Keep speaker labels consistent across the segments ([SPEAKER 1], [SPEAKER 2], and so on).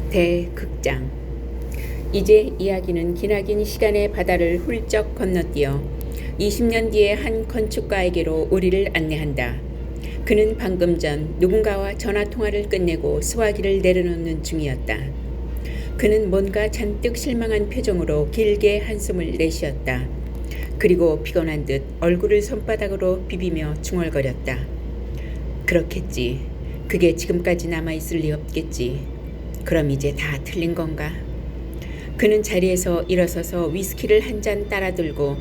[SPEAKER 1] 대극장. 이제 이야기는 기나긴 시간의 바다를 훌쩍 건너뛰어 20년 뒤의 한 건축가에게로 우리를 안내한다. 그는 방금 전 누군가와 전화통화를 끝내고 소화기를 내려놓는 중이었다. 그는 뭔가 잔뜩 실망한 표정으로 길게 한숨을 내쉬었다. 그리고 피곤한 듯 얼굴을 손바닥으로 비비며 중얼거렸다. 그렇겠지. 그게 지금까지 남아있을 리 없겠지. 그럼 이제 다 틀린 건가? 그는 자리에서 일어서서 위스키를 한 잔 따라 들고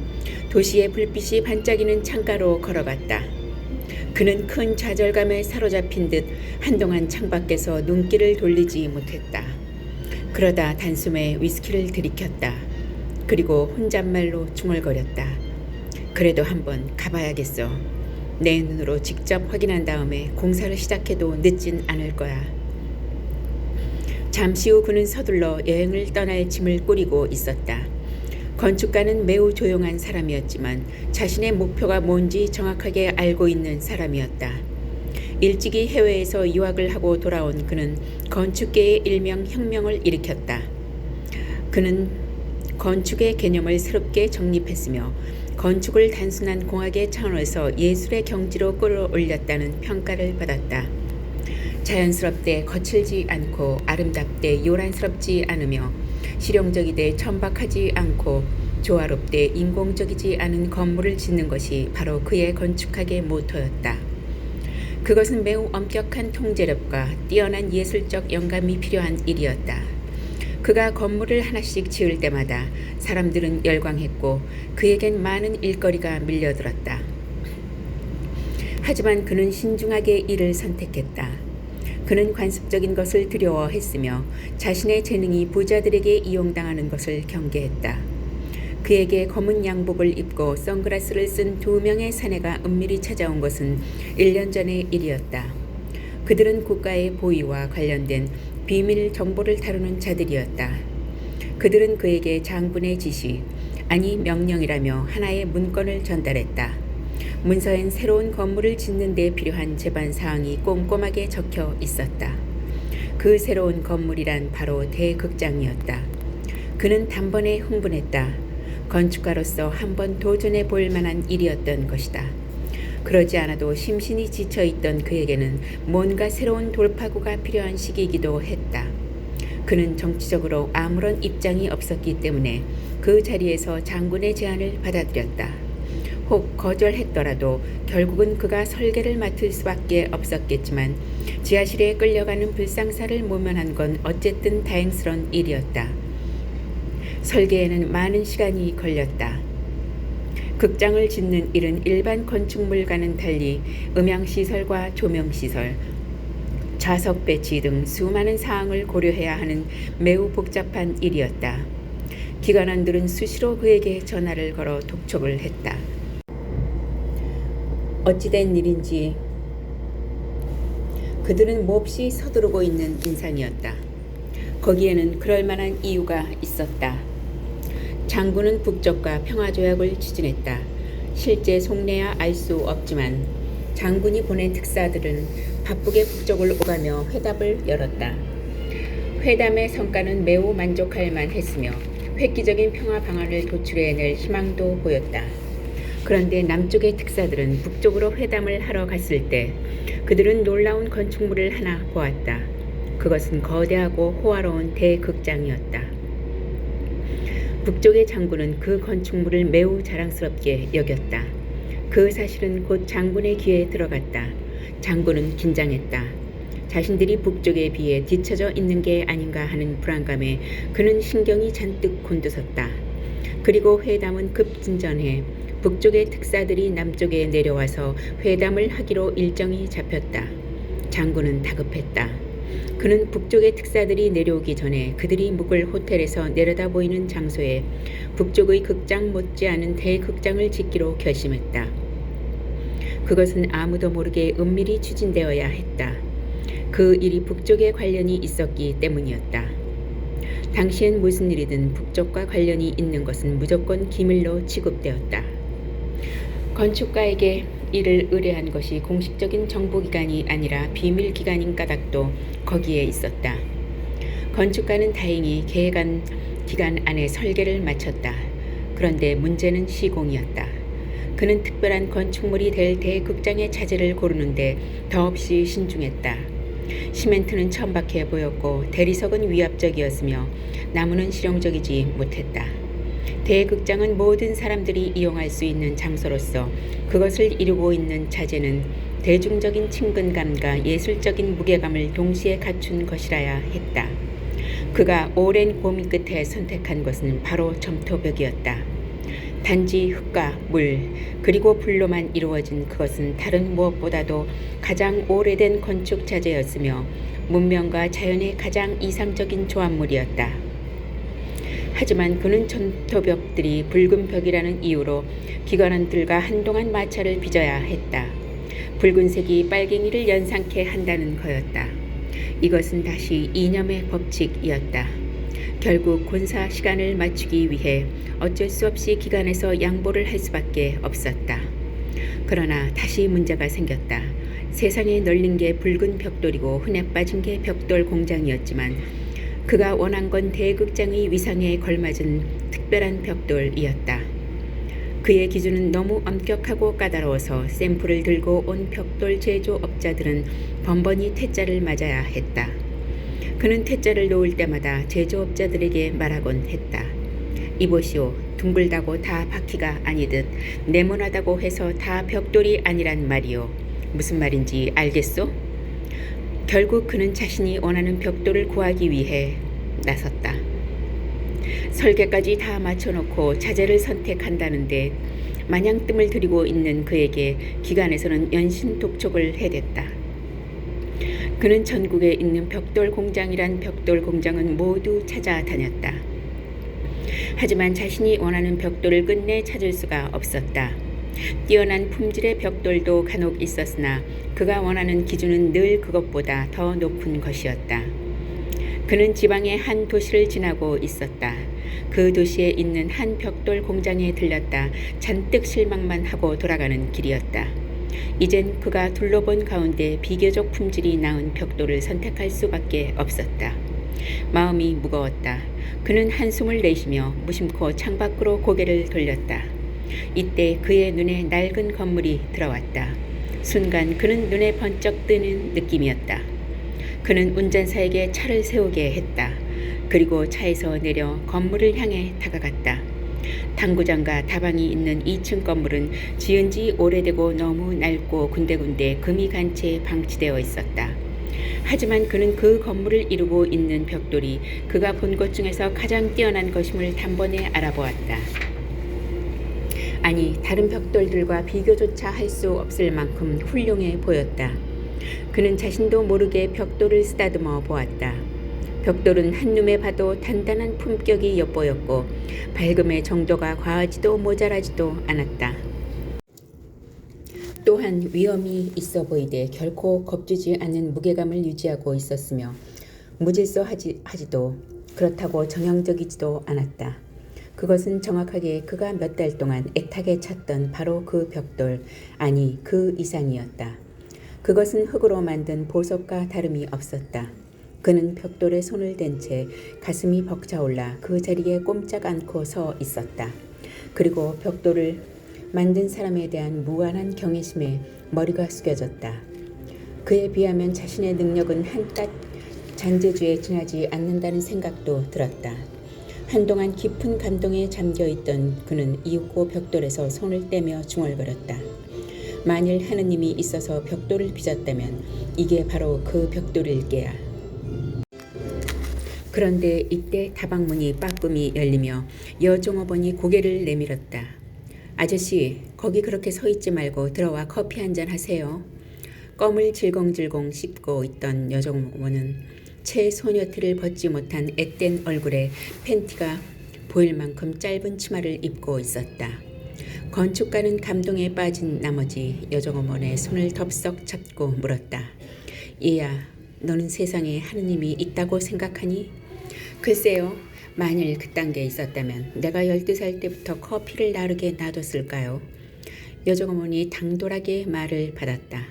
[SPEAKER 1] 도시의 불빛이 반짝이는 창가로 걸어갔다. 그는 큰 좌절감에 사로잡힌 듯 한동안 창밖에서 눈길을 돌리지 못했다. 그러다 단숨에 위스키를 들이켰다. 그리고 혼잣말로 중얼거렸다. 그래도 한번 가봐야겠어. 내 눈으로 직접 확인한 다음에 공사를 시작해도 늦진 않을 거야. 잠시 후 그는 서둘러 여행을 떠날 짐을 꾸리고 있었다. 건축가는 매우 조용한 사람이었지만 자신의 목표가 뭔지 정확하게 알고 있는 사람이었다. 일찍이 해외에서 유학을 하고 돌아온 그는 건축계의 일명 혁명을 일으켰다. 그는 건축의 개념을 새롭게 정립했으며 건축을 단순한 공학의 차원에서 예술의 경지로 끌어올렸다는 평가를 받았다. 자연스럽되 거칠지 않고 아름답되 요란스럽지 않으며 실용적이되 천박하지 않고 조화롭되 인공적이지 않은 건물을 짓는 것이 바로 그의 건축학의 모토였다. 그것은 매우 엄격한 통제력과 뛰어난 예술적 영감이 필요한 일이었다. 그가 건물을 하나씩 지을 때마다 사람들은 열광했고 그에겐 많은 일거리가 밀려들었다. 하지만 그는 신중하게 일을 선택했다. 그는 관습적인 것을 두려워했으며 자신의 재능이 부자들에게 이용당하는 것을 경계했다. 그에게 검은 양복을 입고 선글라스를 쓴 2명의 사내가 은밀히 찾아온 것은 1년 전의 일이었다. 그들은 국가의 보위와 관련된 비밀 정보를 다루는 자들이었다. 그들은 그에게 장군의 지시, 아니 명령이라며 하나의 문건을 전달했다. 문서엔 새로운 건물을 짓는 데 필요한 제반 사항이 꼼꼼하게 적혀 있었다. 그 새로운 건물이란 바로 대극장이었다. 그는 단번에 흥분했다. 건축가로서 한번 도전해 볼 만한 일이었던 것이다. 그러지 않아도 심신이 지쳐있던 그에게는 뭔가 새로운 돌파구가 필요한 시기이기도 했다. 그는 정치적으로 아무런 입장이 없었기 때문에 그 자리에서 장군의 제안을 받아들였다. 혹 거절했더라도 결국은 그가 설계를 맡을 수밖에 없었겠지만 지하실에 끌려가는 불상사를 모면한 건 어쨌든 다행스러운 일이었다. 설계에는 많은 시간이 걸렸다. 극장을 짓는 일은 일반 건축물과는 달리 음향시설과 조명시설, 좌석 배치 등 수많은 사항을 고려해야 하는 매우 복잡한 일이었다. 기관원들은 수시로 그에게 전화를 걸어 독촉을 했다. 어찌된 일인지 그들은 몹시 서두르고 있는 인상이었다. 거기에는 그럴 만한 이유가 있었다. 장군은 북쪽과 평화조약을 추진했다. 실제 속내야 알 수 없지만 장군이 보낸 특사들은 바쁘게 북쪽을 오가며 회담을 열었다. 회담의 성과는 매우 만족할 만했으며 획기적인 평화 방안을 도출해낼 희망도 보였다. 그런데 남쪽의 특사들은 북쪽으로 회담을 하러 갔을 때 그들은 놀라운 건축물을 하나 보았다. 그것은 거대하고 호화로운 대극장이었다. 북쪽의 장군은 그 건축물을 매우 자랑스럽게 여겼다. 그 사실은 곧 장군의 귀에 들어갔다. 장군은 긴장했다. 자신들이 북쪽에 비해 뒤처져 있는 게 아닌가 하는 불안감에 그는 신경이 잔뜩 곤두섰다. 그리고 회담은 급진전해 북쪽의 특사들이 남쪽에 내려와서 회담을 하기로 일정이 잡혔다. 장군은 다급했다. 그는 북쪽의 특사들이 내려오기 전에 그들이 묵을 호텔에서 내려다 보이는 장소에 북쪽의 극장 못지않은 대극장을 짓기로 결심했다. 그것은 아무도 모르게 은밀히 추진되어야 했다. 그 일이 북쪽에 관련이 있었기 때문이었다. 당시엔 무슨 일이든 북쪽과 관련이 있는 것은 무조건 기밀로 취급되었다. 건축가에게 이를 의뢰한 것이 공식적인 정보기관이 아니라 비밀기관인 까닭도 거기에 있었다. 건축가는 다행히 계획안 기간 안에 설계를 마쳤다. 그런데 문제는 시공이었다. 그는 특별한 건축물이 될 대극장의 자재를 고르는데 더없이 신중했다. 시멘트는 천박해 보였고 대리석은 위압적이었으며 나무는 실용적이지 못했다. 대극장은 모든 사람들이 이용할 수 있는 장소로서 그것을 이루고 있는 자재는 대중적인 친근감과 예술적인 무게감을 동시에 갖춘 것이라야 했다. 그가 오랜 고민 끝에 선택한 것은 바로 점토벽이었다. 단지 흙과 물 그리고 불로만 이루어진 그것은 다른 무엇보다도 가장 오래된 건축 자재였으며 문명과 자연의 가장 이상적인 조합물이었다. 하지만 그는 점토벽들이 붉은 벽이라는 이유로 기관원들과 한동안 마찰을 빚어야 했다. 붉은색이 빨갱이를 연상케 한다는 거였다. 이것은 다시 이념의 법칙이었다. 결국 군사 시간을 맞추기 위해 어쩔 수 없이 기관에서 양보를 할 수밖에 없었다. 그러나 다시 문제가 생겼다. 세상에 널린 게 붉은 벽돌이고 흔해 빠진 게 벽돌 공장이었지만 그가 원한 건 대극장의 위상에 걸맞은 특별한 벽돌이었다. 그의 기준은 너무 엄격하고 까다로워서 샘플을 들고 온 벽돌 제조업자들은 번번이 퇴짜를 맞아야 했다. 그는 퇴짜를 놓을 때마다 제조업자들에게 말하곤 했다. 이보시오, 둥글다고 다 바퀴가 아니듯 네모나다고 해서 다 벽돌이 아니란 말이오. 무슨 말인지 알겠소? 결국 그는 자신이 원하는 벽돌을 구하기 위해 나섰다. 설계까지 다 맞춰놓고 자재를 선택한다는데 마냥 뜸을 들이고 있는 그에게 기관에서는 연신 독촉을 해댔다. 그는 전국에 있는 벽돌 공장이란 벽돌 공장은 모두 찾아다녔다. 하지만 자신이 원하는 벽돌을 끝내 찾을 수가 없었다. 뛰어난 품질의 벽돌도 간혹 있었으나 그가 원하는 기준은 늘 그것보다 더 높은 것이었다. 그는 지방의 한 도시를 지나고 있었다. 그 도시에 있는 한 벽돌 공장에 들렸다 잔뜩 실망만 하고 돌아가는 길이었다. 이젠 그가 둘러본 가운데 비교적 품질이 나은 벽돌을 선택할 수밖에 없었다. 마음이 무거웠다. 그는 한숨을 내쉬며 무심코 창밖으로 고개를 돌렸다. 이때 그의 눈에 낡은 건물이 들어왔다. 순간 그는 눈에 번쩍 뜨는 느낌이었다. 그는 운전사에게 차를 세우게 했다. 그리고 차에서 내려 건물을 향해 다가갔다. 당구장과 다방이 있는 2층 건물은 지은 지 오래되고 너무 낡고 군데군데 금이 간 채 방치되어 있었다. 하지만 그는 그 건물을 이루고 있는 벽돌이 그가 본 것 중에서 가장 뛰어난 것임을 단번에 알아보았다. 아니, 다른 벽돌들과 비교조차 할 수 없을 만큼 훌륭해 보였다. 그는 자신도 모르게 벽돌을 쓰다듬어 보았다. 벽돌은 한눈에 봐도 단단한 품격이 엿보였고 밝음의 정도가 과하지도 모자라지도 않았다. 또한 위험이 있어 보이되 결코 겁주지 않는 무게감을 유지하고 있었으며 무질서하지도 그렇다고 정형적이지도 않았다. 그것은 정확하게 그가 몇 달 동안 애타게 찾던 바로 그 벽돌, 아니 그 이상이었다. 그것은 흙으로 만든 보석과 다름이 없었다. 그는 벽돌에 손을 댄 채 가슴이 벅차올라 그 자리에 꼼짝 않고 서 있었다. 그리고 벽돌을 만든 사람에 대한 무한한 경외심에 머리가 숙여졌다. 그에 비하면 자신의 능력은 한낱 잔재주에 지나지 않는다는 생각도 들었다. 한동안 깊은 감동에 잠겨있던 그는 이윽고 벽돌에서 손을 떼며 중얼거렸다. 만일 하느님이 있어서 벽돌을 빚었다면 이게 바로 그 벽돌일 게야. 그런데 이때 다방문이 빠끔히 열리며 여종업원이 고개를 내밀었다. 아저씨, 거기 그렇게 서 있지 말고 들어와 커피 한잔 하세요. 껌을 질겅질겅 씹고 있던 여종업원은 채 소녀티를 벗지 못한 앳된 얼굴에 팬티가 보일 만큼 짧은 치마를 입고 있었다. 건축가는 감동에 빠진 나머지 여종어머니의 손을 덥석 잡고 물었다. 얘야, 너는 세상에 하느님이 있다고 생각하니? 글쎄요, 만일 그딴 게 있었다면 내가 12살 때부터 커피를 나르게 놔뒀을까요? 여종어머니 당돌하게 말을 받았다.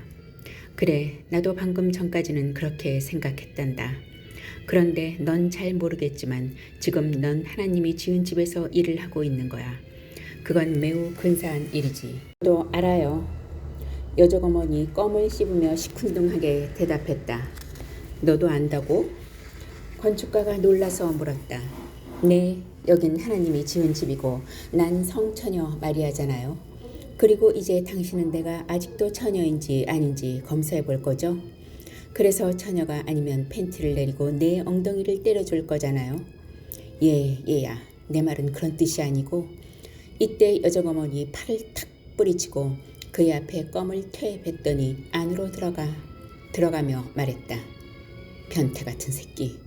[SPEAKER 1] 그래, 나도 방금 전까지는 그렇게 생각했단다. 그런데 넌 잘 모르겠지만 지금 넌 하나님이 지은 집에서 일을 하고 있는 거야. 그건 매우 근사한 일이지. 또 알아요. 여족 어머니 껌을 씹으며 시큰둥하게 대답했다. 너도 안다고? 건축가가 놀라서 물었다. 네, 여긴 하나님이 지은 집이고 난 성처녀 마리아잖아요. 그리고 이제 당신은 내가 아직도 처녀인지 아닌지 검사해 볼 거죠? 그래서 처녀가 아니면 팬티를 내리고 내 엉덩이를 때려줄 거잖아요. 예, 얘야. 내 말은 그런 뜻이 아니고. 이때 여정어머니 팔을 탁 뿌리치고 그의 앞에 껌을 퇴뱉더니 안으로 들어가며 말했다. 변태 같은 새끼.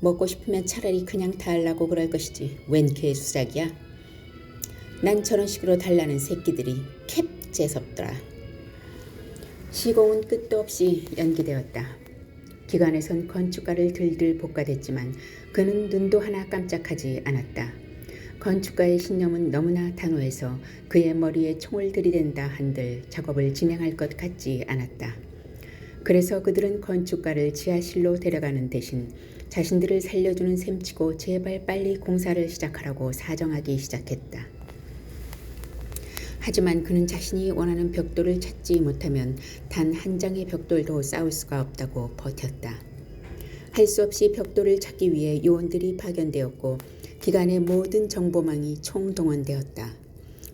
[SPEAKER 1] 먹고 싶으면 차라리 그냥 달라고 그럴 것이지. 웬 개수작이야? 난 저런 식으로 달라는 새끼들이 캡 재수없더라. 시공은 끝도 없이 연기되었다. 기관에선 건축가를 들들 볶아댔지만 그는 눈도 하나 깜짝하지 않았다. 건축가의 신념은 너무나 단호해서 그의 머리에 총을 들이댄다 한들 작업을 진행할 것 같지 않았다. 그래서 그들은 건축가를 지하실로 데려가는 대신 자신들을 살려주는 셈치고 제발 빨리 공사를 시작하라고 사정하기 시작했다. 하지만 그는 자신이 원하는 벽돌을 찾지 못하면 단 한 장의 벽돌도 쌓을 수가 없다고 버텼다. 할 수 없이 벽돌을 찾기 위해 요원들이 파견되었고 기관의 모든 정보망이 총동원되었다.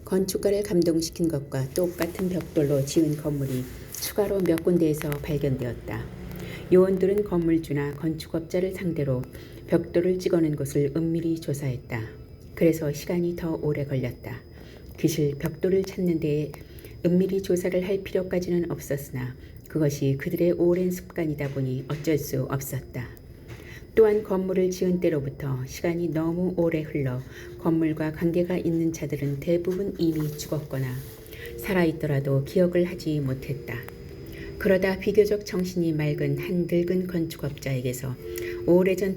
[SPEAKER 1] 건축가를 감동시킨 것과 똑같은 벽돌로 지은 건물이 추가로 몇 군데에서 발견되었다. 요원들은 건물주나 건축업자를 상대로 벽돌을 찍어낸 곳을 은밀히 조사했다. 그래서 시간이 더 오래 걸렸다. 기실 벽돌을 찾는 데에 은밀히 조사를 할 필요까지는 없었으나 그것이 그들의 오랜 습관이다 보니 어쩔 수 없었다. 또한 건물을 지은 때로부터 시간이 너무 오래 흘러 건물과 관계가 있는 자들은 대부분 이미 죽었거나 살아있더라도 기억을 하지 못했다. 그러다 비교적 정신이 맑은 한 늙은 건축업자에게서 오래전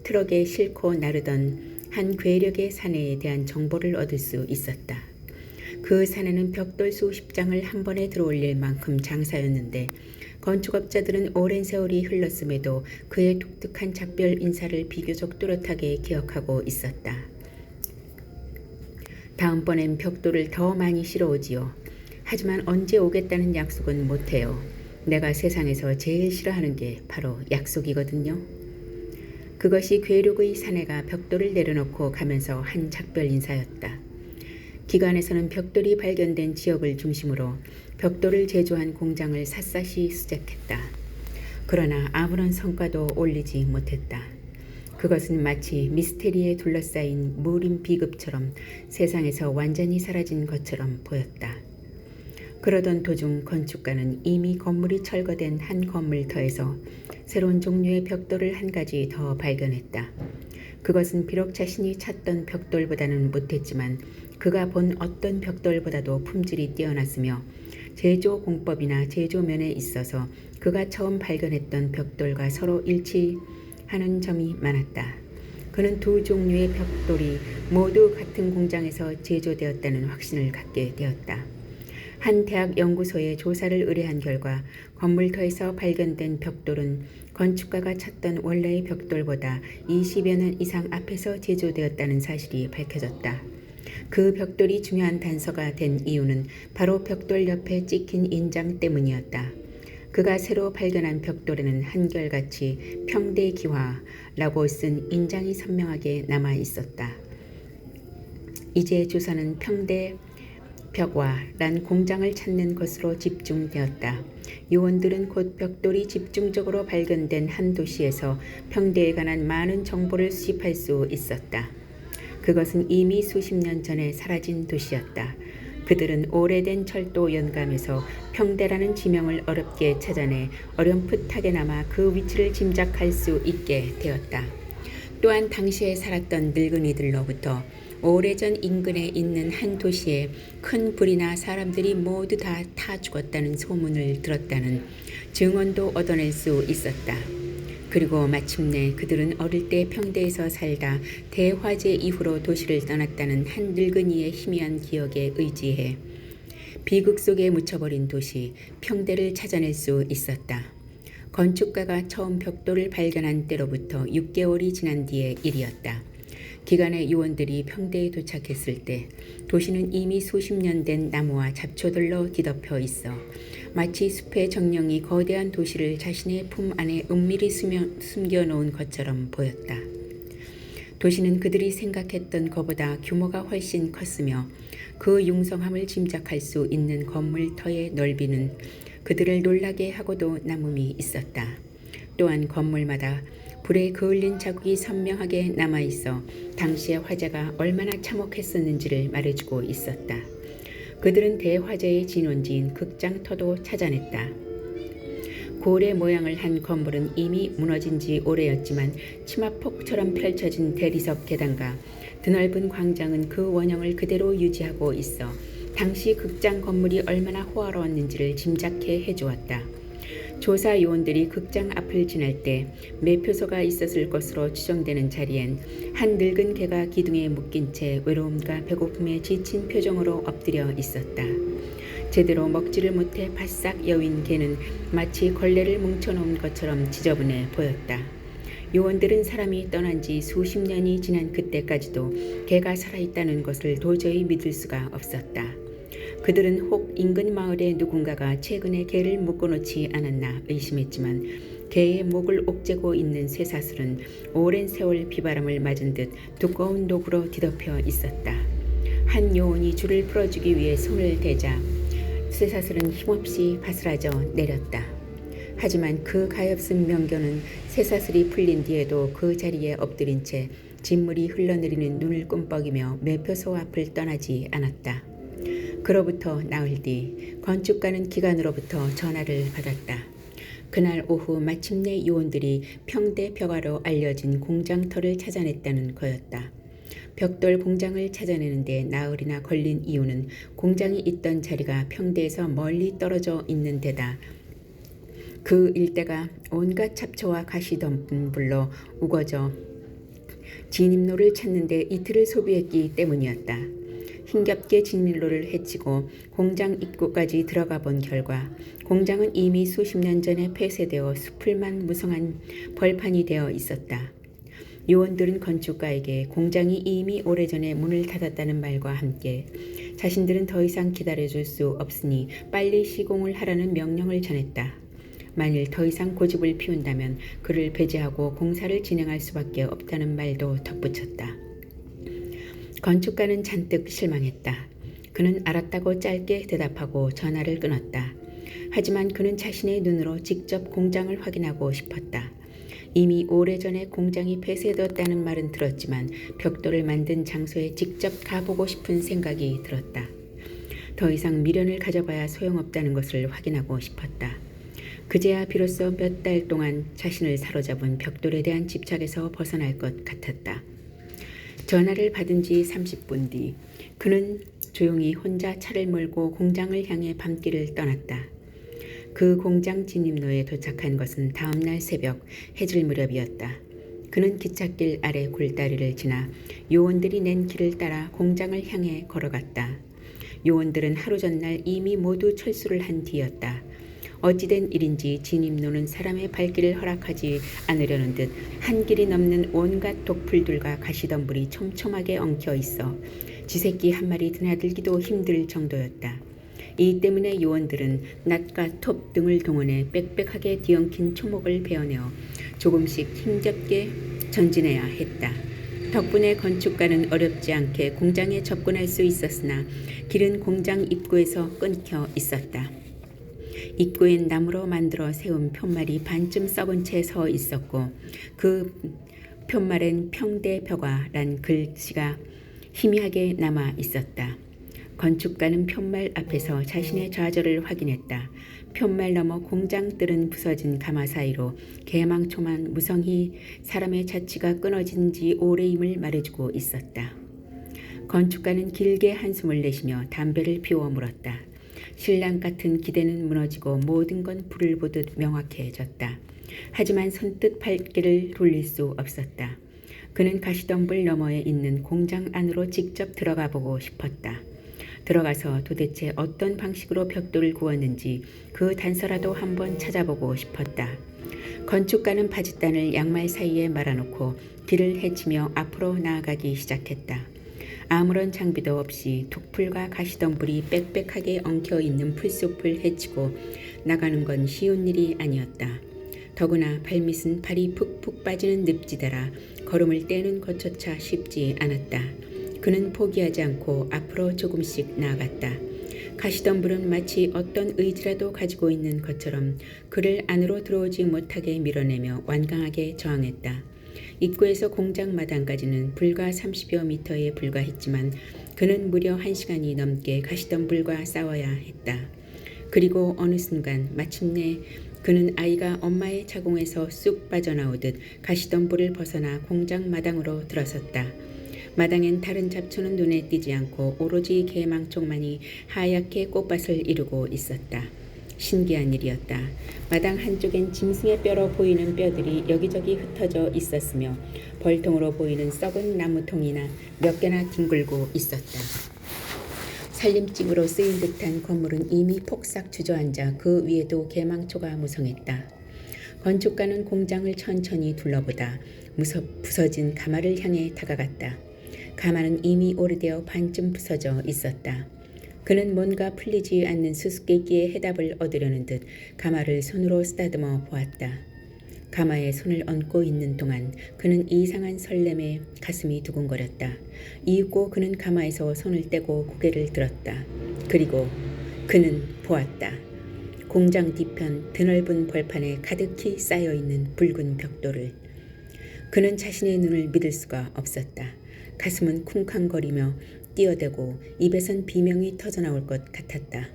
[SPEAKER 1] 트럭에 싣고 나르던 한 괴력의 사내에 대한 정보를 얻을 수 있었다. 그 사내는 벽돌 수십 장을 한 번에 들어올릴 만큼 장사였는데 건축업자들은 오랜 세월이 흘렀음에도 그의 독특한 작별 인사를 비교적 뚜렷하게 기억하고 있었다. 다음번엔 벽돌을 더 많이 실어오지요. 하지만 언제 오겠다는 약속은 못해요. 내가 세상에서 제일 싫어하는 게 바로 약속이거든요. 그것이 괴력의 사내가 벽돌을 내려놓고 가면서 한 작별 인사였다. 기관에서는 벽돌이 발견된 지역을 중심으로 벽돌을 제조한 공장을 샅샅이 수색했다. 그러나 아무런 성과도 올리지 못했다. 그것은 마치 미스테리에 둘러싸인 무림 비급처럼 세상에서 완전히 사라진 것처럼 보였다. 그러던 도중 건축가는 이미 건물이 철거된 한 건물터에서 새로운 종류의 벽돌을 한 가지 더 발견했다. 그것은 비록 자신이 찾던 벽돌보다는 못했지만 그가 본 어떤 벽돌보다도 품질이 뛰어났으며 제조 공법이나 제조면에 있어서 그가 처음 발견했던 벽돌과 서로 일치하는 점이 많았다. 그는 두 종류의 벽돌이 모두 같은 공장에서 제조되었다는 확신을 갖게 되었다. 한 대학 연구소에 조사를 의뢰한 결과 건물터에서 발견된 벽돌은 건축가가 찾던 원래의 벽돌보다 20여 년 이상 앞에서 제조되었다는 사실이 밝혀졌다. 그 벽돌이 중요한 단서가 된 이유는 바로 벽돌 옆에 찍힌 인장 때문이었다. 그가 새로 발견한 벽돌에는 한결같이 평대기화라고 쓴 인장이 선명하게 남아 있었다. 이제 조사는 벽화란 공장을 찾는 것으로 집중되었다. 요원들은 곧 벽돌이 집중적으로 발견된 한 도시에서 평대에 관한 많은 정보를 수집할 수 있었다. 그것은 이미 수십 년 전에 사라진 도시였다. 그들은 오래된 철도 연감에서 평대라는 지명을 어렵게 찾아내 어렴풋하게나마 그 위치를 짐작할 수 있게 되었다. 또한 당시에 살았던 늙은이들로부터 오래전 인근에 있는 한 도시에 큰 불이나 사람들이 모두 다 타 죽었다는 소문을 들었다는 증언도 얻어낼 수 있었다. 그리고 마침내 그들은 어릴 때 평대에서 살다 대화재 이후로 도시를 떠났다는 한 늙은이의 희미한 기억에 의지해 비극 속에 묻혀버린 도시 평대를 찾아낼 수 있었다. 건축가가 처음 벽돌을 발견한 때로부터 6개월이 지난 뒤의 일이었다. 기간의 요원들이 평대에 도착했을 때 도시는 이미 수십 년 된 나무와 잡초들로 뒤덮여 있어 마치 숲의 정령이 거대한 도시를 자신의 품 안에 은밀히 숨겨놓은 것처럼 보였다. 도시는 그들이 생각했던 것보다 규모가 훨씬 컸으며 그 융성함을 짐작할 수 있는 건물터의 넓이는 그들을 놀라게 하고도 남음이 있었다. 또한 건물마다 불에 그을린 자국이 선명하게 남아있어 당시의 화재가 얼마나 참혹했었는지를 말해주고 있었다. 그들은 대화재의 진원지인 극장터도 찾아냈다. 고래 모양을 한 건물은 이미 무너진 지 오래였지만 치마폭처럼 펼쳐진 대리석 계단과 드넓은 광장은 그 원형을 그대로 유지하고 있어 당시 극장 건물이 얼마나 호화로웠는지를 짐작해 해주었다. 조사 요원들이 극장 앞을 지날 때 매표소가 있었을 것으로 추정되는 자리엔 한 늙은 개가 기둥에 묶인 채 외로움과 배고픔에 지친 표정으로 엎드려 있었다. 제대로 먹지를 못해 바싹 여윈 개는 마치 걸레를 뭉쳐놓은 것처럼 지저분해 보였다. 요원들은 사람이 떠난 지 수십 년이 지난 그때까지도 개가 살아있다는 것을 도저히 믿을 수가 없었다. 그들은 혹 인근 마을의 누군가가 최근에 개를 묶어놓지 않았나 의심했지만 개의 목을 옥죄고 있는 쇠사슬은 오랜 세월 비바람을 맞은 듯 두꺼운 녹으로 뒤덮여 있었다. 한 요원이 줄을 풀어주기 위해 손을 대자 쇠사슬은 힘없이 바스라져 내렸다. 하지만 그 가엾은 명교는 쇠사슬이 풀린 뒤에도 그 자리에 엎드린 채 진물이 흘러내리는 눈을 꿈뻑이며 매표소 앞을 떠나지 않았다. 그로부터 나흘 뒤 건축가는 기관으로부터 전화를 받았다. 그날 오후 마침내 요원들이 평대 벽화로 알려진 공장터를 찾아냈다는 거였다. 벽돌 공장을 찾아내는데 나흘이나 걸린 이유는 공장이 있던 자리가 평대에서 멀리 떨어져 있는 데다 그 일대가 온갖 잡초와 가시덤불로 우거져 진입로를 찾는데 이틀을 소비했기 때문이었다. 힘겹게 진입로를 헤치고 공장 입구까지 들어가 본 결과 공장은 이미 수십 년 전에 폐쇄되어 숲을만 무성한 벌판이 되어 있었다. 요원들은 건축가에게 공장이 이미 오래전에 문을 닫았다는 말과 함께 자신들은 더 이상 기다려줄 수 없으니 빨리 시공을 하라는 명령을 전했다. 만일 더 이상 고집을 피운다면 그를 배제하고 공사를 진행할 수밖에 없다는 말도 덧붙였다. 건축가는 잔뜩 실망했다. 그는 알았다고 짧게 대답하고 전화를 끊었다. 하지만 그는 자신의 눈으로 직접 공장을 확인하고 싶었다. 이미 오래전에 공장이 폐쇄되었다는 말은 들었지만 벽돌을 만든 장소에 직접 가보고 싶은 생각이 들었다. 더 이상 미련을 가져봐야 소용없다는 것을 확인하고 싶었다. 그제야 비로소 몇 달 동안 자신을 사로잡은 벽돌에 대한 집착에서 벗어날 것 같았다. 전화를 받은 지 30분 뒤 그는 조용히 혼자 차를 몰고 공장을 향해 밤길을 떠났다. 그 공장 진입로에 도착한 것은 다음날 새벽 해질 무렵이었다. 그는 기찻길 아래 굴다리를 지나 요원들이 낸 길을 따라 공장을 향해 걸어갔다. 요원들은 하루 전날 이미 모두 철수를 한 뒤였다. 어찌된 일인지 진입로는 사람의 발길을 허락하지 않으려는 듯 한 길이 넘는 온갖 독풀들과 가시덤불이 촘촘하게 엉켜 있어 쥐새끼 한 마리 드나들기도 힘들 정도였다. 이 때문에 요원들은 낫과 톱 등을 동원해 빽빽하게 뒤엉킨 초목을 베어내어 조금씩 힘겹게 전진해야 했다. 덕분에 건축가는 어렵지 않게 공장에 접근할 수 있었으나 길은 공장 입구에서 끊겨 있었다. 입구엔 나무로 만들어 세운 푯말이 반쯤 썩은 채 서 있었고 그 푯말엔 평대벽화란 글씨가 희미하게 남아 있었다. 건축가는 푯말 앞에서 자신의 좌절을 확인했다. 푯말 너머 공장들은 부서진 가마 사이로 개망초만 무성히 사람의 자취가 끊어진 지 오래임을 말해주고 있었다. 건축가는 길게 한숨을 내쉬며 담배를 피워 물었다. 신랑 같은 기대는 무너지고 모든 건 불을 보듯 명확해졌다. 하지만 선뜻 발길을 돌릴 수 없었다. 그는 가시덤불 너머에 있는 공장 안으로 직접 들어가 보고 싶었다. 들어가서 도대체 어떤 방식으로 벽돌을 구웠는지 그 단서라도 한번 찾아보고 싶었다. 건축가는 바짓단을 양말 사이에 말아놓고 길을 헤치며 앞으로 나아가기 시작했다. 아무런 장비도 없이 독풀과 가시덤불이 빽빽하게 엉켜있는 풀숲을 헤치고 나가는 건 쉬운 일이 아니었다. 더구나 발밑은 발이 푹푹 빠지는 늪지대라 걸음을 떼는 것조차 쉽지 않았다. 그는 포기하지 않고 앞으로 조금씩 나아갔다. 가시덤불은 마치 어떤 의지라도 가지고 있는 것처럼 그를 안으로 들어오지 못하게 밀어내며 완강하게 저항했다. 입구에서 공장 마당까지는 불과 30여 미터에 불과했지만 그는 무려 1시간이 넘게 가시덤불과 싸워야 했다. 그리고 어느 순간 마침내 그는 아이가 엄마의 자궁에서 쑥 빠져나오듯 가시덤불을 벗어나 공장 마당으로 들어섰다. 마당엔 다른 잡초는 눈에 띄지 않고 오로지 개망쪽만이 하얗게 꽃밭을 이루고 있었다. 신기한 일이었다. 마당 한쪽엔 짐승의 뼈로 보이는 뼈들이 여기저기 흩어져 있었으며 벌통으로 보이는 썩은 나무통이나 몇 개나 뒹굴고 있었다. 살림집으로 쓰인 듯한 건물은 이미 폭삭 주저앉아 그 위에도 개망초가 무성했다. 건축가는 공장을 천천히 둘러보다 부서진 가마를 향해 다가갔다. 가마는 이미 오래되어 반쯤 부서져 있었다. 그는 뭔가 풀리지 않는 수수께끼의 해답을 얻으려는 듯 가마를 손으로 쓰다듬어 보았다. 가마에 손을 얹고 있는 동안 그는 이상한 설렘에 가슴이 두근거렸다. 이윽고 그는 가마에서 손을 떼고 고개를 들었다. 그리고 그는 보았다. 공장 뒤편 드넓은 벌판에 가득히 쌓여있는 붉은 벽돌을. 그는 자신의 눈을 믿을 수가 없었다. 가슴은 쿵쾅거리며 뛰어대고 입에선 비명이 터져나올 것 같았다.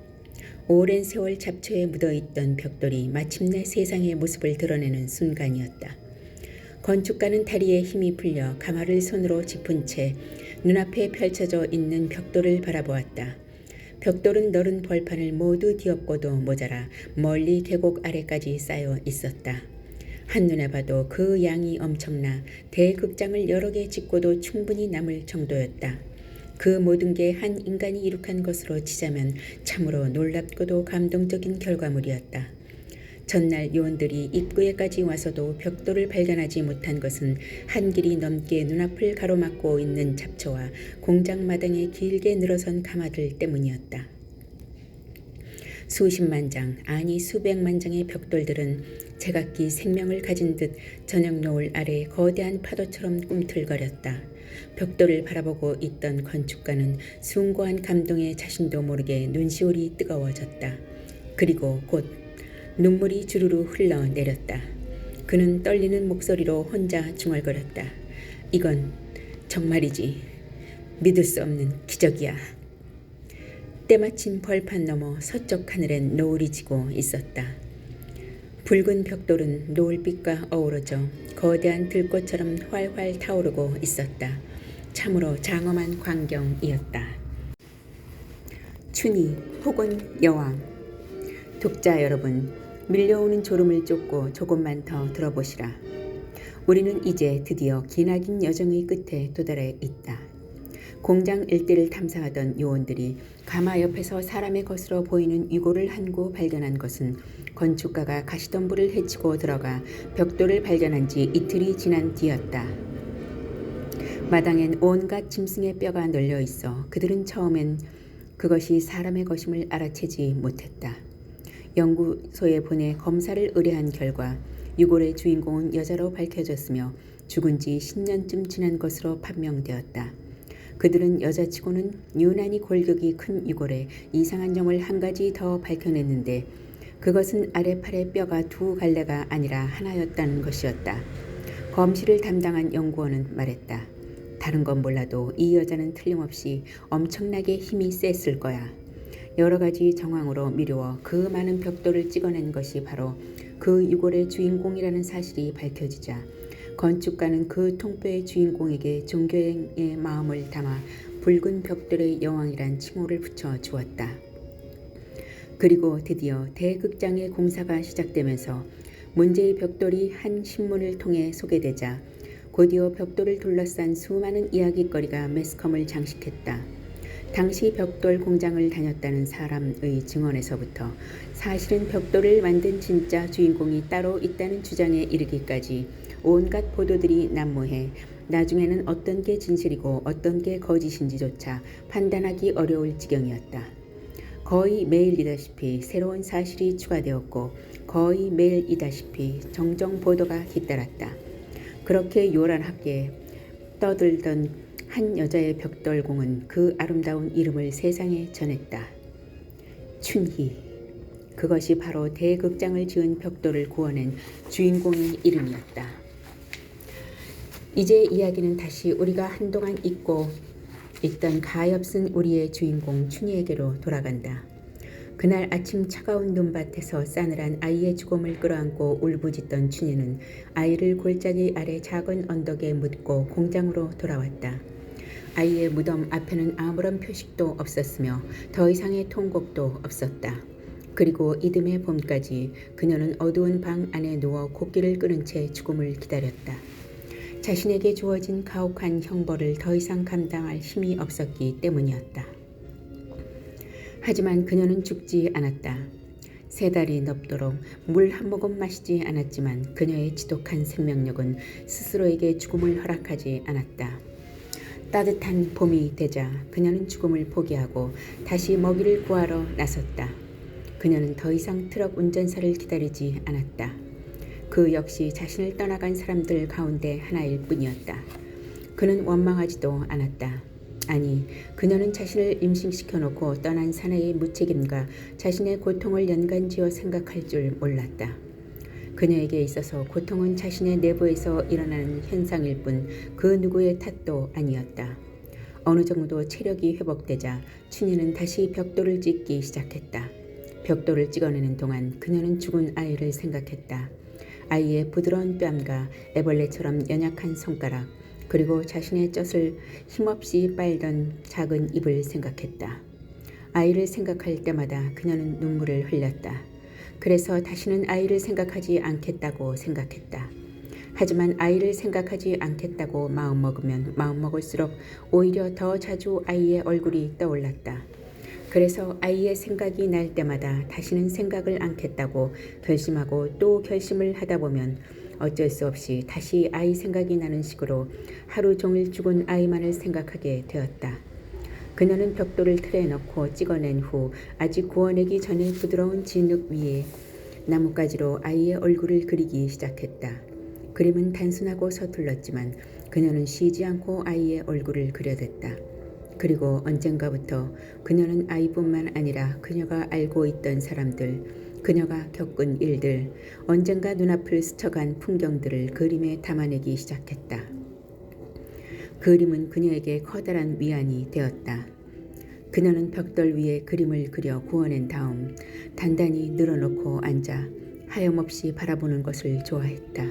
[SPEAKER 1] 오랜 세월 잡초에 묻어있던 벽돌이 마침내 세상의 모습을 드러내는 순간이었다. 건축가는 다리에 힘이 풀려 가마를 손으로 짚은 채 눈앞에 펼쳐져 있는 벽돌을 바라보았다. 벽돌은 너른 벌판을 모두 뒤엎고도 모자라 멀리 계곡 아래까지 쌓여 있었다. 한눈에 봐도 그 양이 엄청나 대극장을 여러 개 짓고도 충분히 남을 정도였다. 그 모든 게 한 인간이 이룩한 것으로 치자면 참으로 놀랍고도 감동적인 결과물이었다. 전날 요원들이 입구에까지 와서도 벽돌을 발견하지 못한 것은 한 길이 넘게 눈앞을 가로막고 있는 잡초와 공장 마당에 길게 늘어선 가마들 때문이었다. 수십만 장, 아니 수백만 장의 벽돌들은 제각기 생명을 가진 듯 저녁 노을 아래 거대한 파도처럼 꿈틀거렸다. 벽돌을 바라보고 있던 건축가는 숭고한 감동에 자신도 모르게 눈시울이 뜨거워졌다. 그리고 곧 눈물이 주르르 흘러내렸다. 그는 떨리는 목소리로 혼자 중얼거렸다. 이건 정말이지. 믿을 수 없는 기적이야. 때마침 벌판 너머 서쪽 하늘엔 노을이 지고 있었다. 붉은 벽돌은 노을빛과 어우러져 거대한 들꽃처럼 활활 타오르고 있었다. 참으로 장엄한 광경이었다. 춘희 혹은 여왕. 독자 여러분, 밀려오는 졸음을 쫓고 조금만 더 들어보시라. 우리는 이제 드디어 기나긴 여정의 끝에 도달해 있다. 공장 일대를 탐사하던 요원들이 가마 옆에서 사람의 것으로 보이는 유골을 한 구 발견한 것은 건축가가 가시덤불을 헤치고 들어가 벽돌을 발견한 지 이틀이 지난 뒤였다. 마당엔 온갖 짐승의 뼈가 널려 있어 그들은 처음엔 그것이 사람의 것임을 알아채지 못했다. 연구소에 보내 검사를 의뢰한 결과 유골의 주인공은 여자로 밝혀졌으며 죽은 지 10년쯤 지난 것으로 판명되었다. 그들은 여자치고는 유난히 골격이 큰 유골에 이상한 점을 한 가지 더 밝혀냈는데 그것은 아래팔의 뼈가 두 갈래가 아니라 하나였다는 것이었다. 검시를 담당한 연구원은 말했다. 다른 건 몰라도 이 여자는 틀림없이 엄청나게 힘이 셌을 거야. 여러 가지 정황으로 미루어 그 많은 벽돌을 찍어낸 것이 바로 그 유골의 주인공이라는 사실이 밝혀지자 건축가는 그 통뼈의 주인공에게 존경의 마음을 담아 붉은 벽돌의 여왕이란 칭호를 붙여 주었다. 그리고 드디어 대극장의 공사가 시작되면서 문제의 벽돌이 한 신문을 통해 소개되자 곧이어 벽돌을 둘러싼 수많은 이야깃거리가 매스컴을 장식했다. 당시 벽돌 공장을 다녔다는 사람의 증언에서부터 사실은 벽돌을 만든 진짜 주인공이 따로 있다는 주장에 이르기까지 온갖 보도들이 난무해 나중에는 어떤 게 진실이고 어떤 게 거짓인지조차 판단하기 어려울 지경이었다. 거의 매일이다시피 새로운 사실이 추가되었고 거의 매일이다시피 정정 보도가 뒤따랐다. 그렇게 요란하게 떠들던 한 여자의 벽돌공은 그 아름다운 이름을 세상에 전했다. 춘희. 그것이 바로 대극장을 지은 벽돌을 구워낸 주인공의 이름이었다. 이제 이야기는 다시 우리가 한동안 잊고 있던 가엾은 우리의 주인공 춘희에게로 돌아간다. 그날 아침 차가운 눈밭에서 싸늘한 아이의 죽음을 끌어안고 울부짖던 춘희는 아이를 골짜기 아래 작은 언덕에 묻고 공장으로 돌아왔다. 아이의 무덤 앞에는 아무런 표식도 없었으며 더 이상의 통곡도 없었다. 그리고 이듬해 봄까지 그녀는 어두운 방 안에 누워 곡기를 끄는 채 죽음을 기다렸다. 자신에게 주어진 가혹한 형벌을 더 이상 감당할 힘이 없었기 때문이었다. 하지만 그녀는 죽지 않았다. 3달이 넘도록 물 한 모금 마시지 않았지만 그녀의 지독한 생명력은 스스로에게 죽음을 허락하지 않았다. 따뜻한 봄이 되자 그녀는 죽음을 포기하고 다시 먹이를 구하러 나섰다. 그녀는 더 이상 트럭 운전사를 기다리지 않았다. 그 역시 자신을 떠나간 사람들 가운데 하나일 뿐이었다. 그는 원망하지도 않았다. 아니, 그녀는 자신을 임신시켜놓고 떠난 사내의 무책임과 자신의 고통을 연관지어 생각할 줄 몰랐다. 그녀에게 있어서 고통은 자신의 내부에서 일어나는 현상일 뿐 그 누구의 탓도 아니었다. 어느 정도 체력이 회복되자 춘희는 다시 벽돌을 찍기 시작했다. 벽돌을 찍어내는 동안 그녀는 죽은 아이를 생각했다. 아이의 부드러운 뺨과 애벌레처럼 연약한 손가락, 그리고 자신의 젖을 힘없이 빨던 작은 입을 생각했다. 아이를 생각할 때마다 그녀는 눈물을 흘렸다. 그래서 다시는 아이를 생각하지 않겠다고 생각했다. 하지만 아이를 생각하지 않겠다고 마음먹으면 마음먹을수록 오히려 더 자주 아이의 얼굴이 떠올랐다. 그래서 아이의 생각이 날 때마다 다시는 생각을 않겠다고 결심하고 또 결심을 하다 보면 어쩔 수 없이 다시 아이 생각이 나는 식으로 하루 종일 죽은 아이만을 생각하게 되었다. 그녀는 벽돌을 틀에 넣고 찍어낸 후 아직 구워내기 전에 부드러운 진흙 위에 나뭇가지로 아이의 얼굴을 그리기 시작했다. 그림은 단순하고 서툴렀지만 그녀는 쉬지 않고 아이의 얼굴을 그려댔다. 그리고 언젠가부터 그녀는 아이뿐만 아니라 그녀가 알고 있던 사람들, 그녀가 겪은 일들, 언젠가 눈앞을 스쳐간 풍경들을 그림에 담아내기 시작했다. 그림은 그녀에게 커다란 위안이 되었다. 그녀는 벽돌 위에 그림을 그려 구워낸 다음 단단히 늘어놓고 앉아 하염없이 바라보는 것을 좋아했다.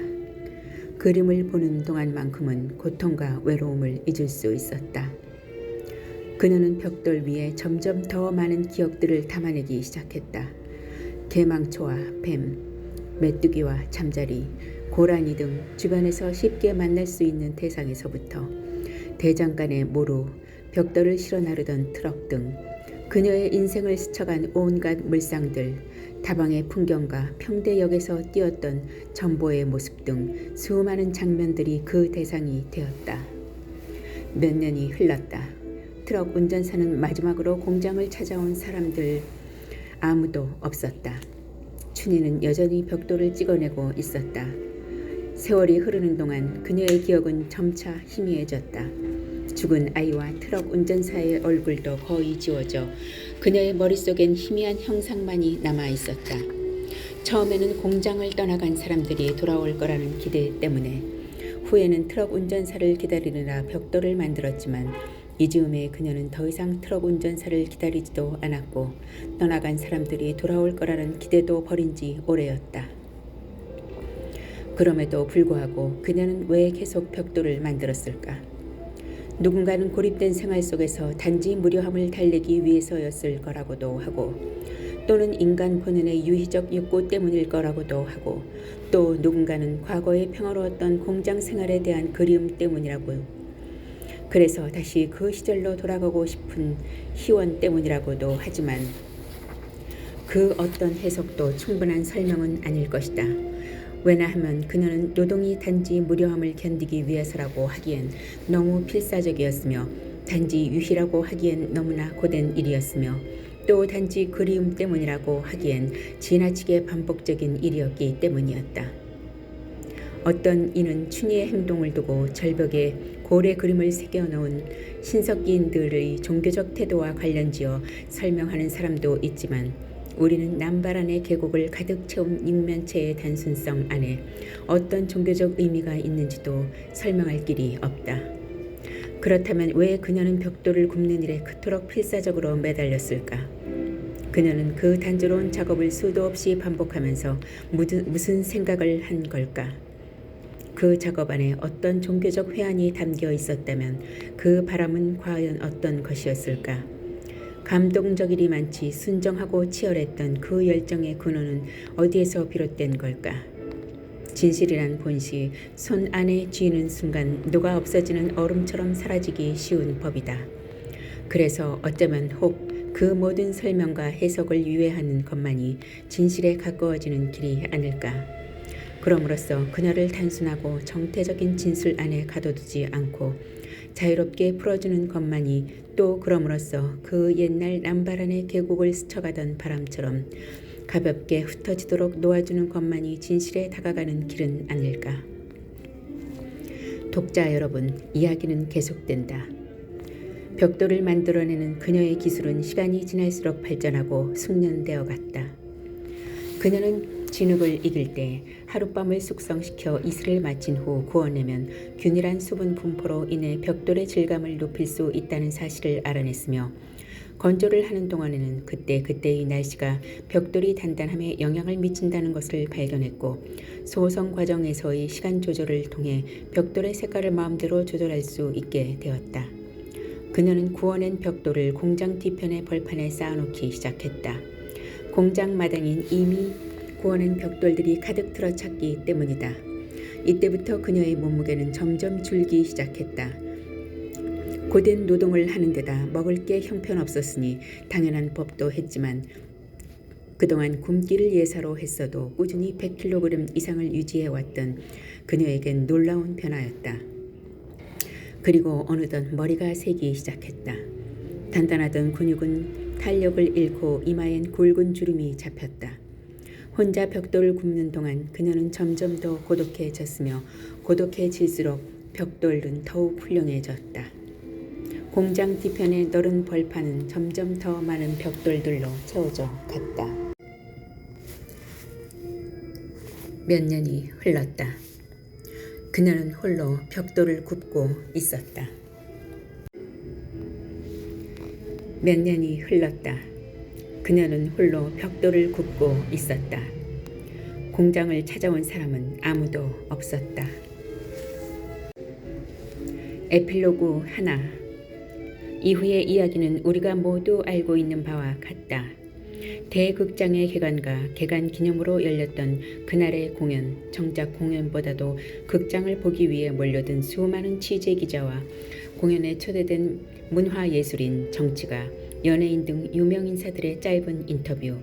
[SPEAKER 1] 그림을 보는 동안만큼은 고통과 외로움을 잊을 수 있었다. 그녀는 벽돌 위에 점점 더 많은 기억들을 담아내기 시작했다. 개망초와 뱀, 메뚜기와 잠자리, 고라니 등 주변에서 쉽게 만날 수 있는 대상에서부터 대장간의 모루, 벽돌을 실어 나르던 트럭 등 그녀의 인생을 스쳐간 온갖 물상들, 다방의 풍경과 평대역에서 뛰었던 전보의 모습 등 수많은 장면들이 그 대상이 되었다. 몇 년이 흘렀다. 트럭 운전사는 마지막으로 공장을 찾아온 사람들 아무도 없었다. 춘희는 여전히 벽돌을 찍어내고 있었다. 세월이 흐르는 동안 그녀의 기억은 점차 희미해졌다. 죽은 아이와 트럭 운전사의 얼굴도 거의 지워져 그녀의 머릿속엔 희미한 형상만이 남아있었다. 처음에는 공장을 떠나간 사람들이 돌아올 거라는 기대 때문에, 후에는 트럭 운전사를 기다리느라 벽돌을 만들었지만 이 즈음에 그녀는 더 이상 트럭 운전사를 기다리지도 않았고 떠나간 사람들이 돌아올 거라는 기대도 버린 지 오래였다. 그럼에도 불구하고 그녀는 왜 계속 벽돌을 만들었을까? 누군가는 고립된 생활 속에서 단지 무료함을 달래기 위해서였을 거라고도 하고, 또는 인간 본연의 유희적 욕구 때문일 거라고도 하고, 또 누군가는 과거의 평화로웠던 공장 생활에 대한 그리움 때문이라고. 그래서 다시 그 시절로 돌아가고 싶은 희원 때문이라고도 하지만 그 어떤 해석도 충분한 설명은 아닐 것이다. 왜냐하면 그녀는 노동이 단지 무료함을 견디기 위해서라고 하기엔 너무 필사적이었으며 단지 유희라고 하기엔 너무나 고된 일이었으며 또 단지 그리움 때문이라고 하기엔 지나치게 반복적인 일이었기 때문이었다. 어떤 이는 춘희의 행동을 두고 절벽에 고래 그림을 새겨놓은 신석기인들의 종교적 태도와 관련지어 설명하는 사람도 있지만 우리는 남바란의 계곡을 가득 채운 육면체의 단순성 안에 어떤 종교적 의미가 있는지도 설명할 길이 없다. 그렇다면 왜 그녀는 벽돌을 굽는 일에 그토록 필사적으로 매달렸을까? 그녀는 그 단조로운 작업을 수도 없이 반복하면서 무슨 생각을 한 걸까? 그 작업 안에 어떤 종교적 회한이 담겨 있었다면 그 바람은 과연 어떤 것이었을까? 감동적이리만치 순정하고 치열했던 그 열정의 근원은 어디에서 비롯된 걸까? 진실이란 본시 손 안에 쥐는 순간 녹아 없어지는 얼음처럼 사라지기 쉬운 법이다. 그래서 어쩌면 혹 그 모든 설명과 해석을 유예하는 것만이 진실에 가까워지는 길이 아닐까. 그럼으로써 그녀를 단순하고 정태적인 진술 안에 가둬두지 않고 자유롭게 풀어주는 것만이 또 그럼으로써 그 옛날 남바란의 계곡을 스쳐가던 바람처럼 가볍게 흩어지도록 놓아주는 것만이 진실에 다가가는 길은 아닐까. 독자 여러분, 이야기는 계속된다. 벽돌을 만들어내는 그녀의 기술은 시간이 지날수록 발전하고 숙련되어 갔다. 그녀는 진흙을 이길 때 하룻밤을 숙성시켜 이슬을 마친 후 구워내면 균일한 수분 분포로 인해 벽돌의 질감을 높일 수 있다는 사실을 알아냈으며 건조를 하는 동안에는 그때그때의 날씨가 벽돌이 단단함에 영향을 미친다는 것을 발견했고 소성 과정에서의 시간 조절을 통해 벽돌의 색깔을 마음대로 조절할 수 있게 되었다. 그녀는 구워낸 벽돌을 공장 뒤편의 벌판에 쌓아놓기 시작했다. 공장 마당인 이미 구워낸 벽돌들이 가득 들어찼기 때문이다. 이때부터 그녀의 몸무게는 점점 줄기 시작했다. 고된 노동을 하는 데다 먹을 게 형편없었으니 당연한 법도 했지만 그동안 굶기를 예사로 했어도 꾸준히 100kg 이상을 유지해왔던 그녀에겐 놀라운 변화였다. 그리고 어느덧 머리가 새기 시작했다. 단단하던 근육은 탄력을 잃고 이마엔 굵은 주름이 잡혔다. 혼자 벽돌을 굽는 동안 그녀는 점점 더 고독해졌으며 고독해질수록 벽돌은 더욱 훌륭해졌다. 공장 뒤편의 너른 벌판은 점점 더 많은 벽돌들로 채워져 갔다. 몇 년이 흘렀다. 그녀는 홀로 벽돌을 굽고 있었다. 몇 년이 흘렀다. 그녀는 홀로 벽돌을 굽고 있었다. 공장을 찾아온 사람은 아무도 없었다. 에필로그 하나. 이후의 이야기는 우리가 모두 알고 있는 바와 같다. 대극장의 개관과 개관 기념으로 열렸던 그날의 공연, 정작 공연보다도 극장을 보기 위해 몰려든 수많은 취재기자와 공연에 초대된 문화예술인, 정치가, 연예인 등 유명인사들의 짧은 인터뷰,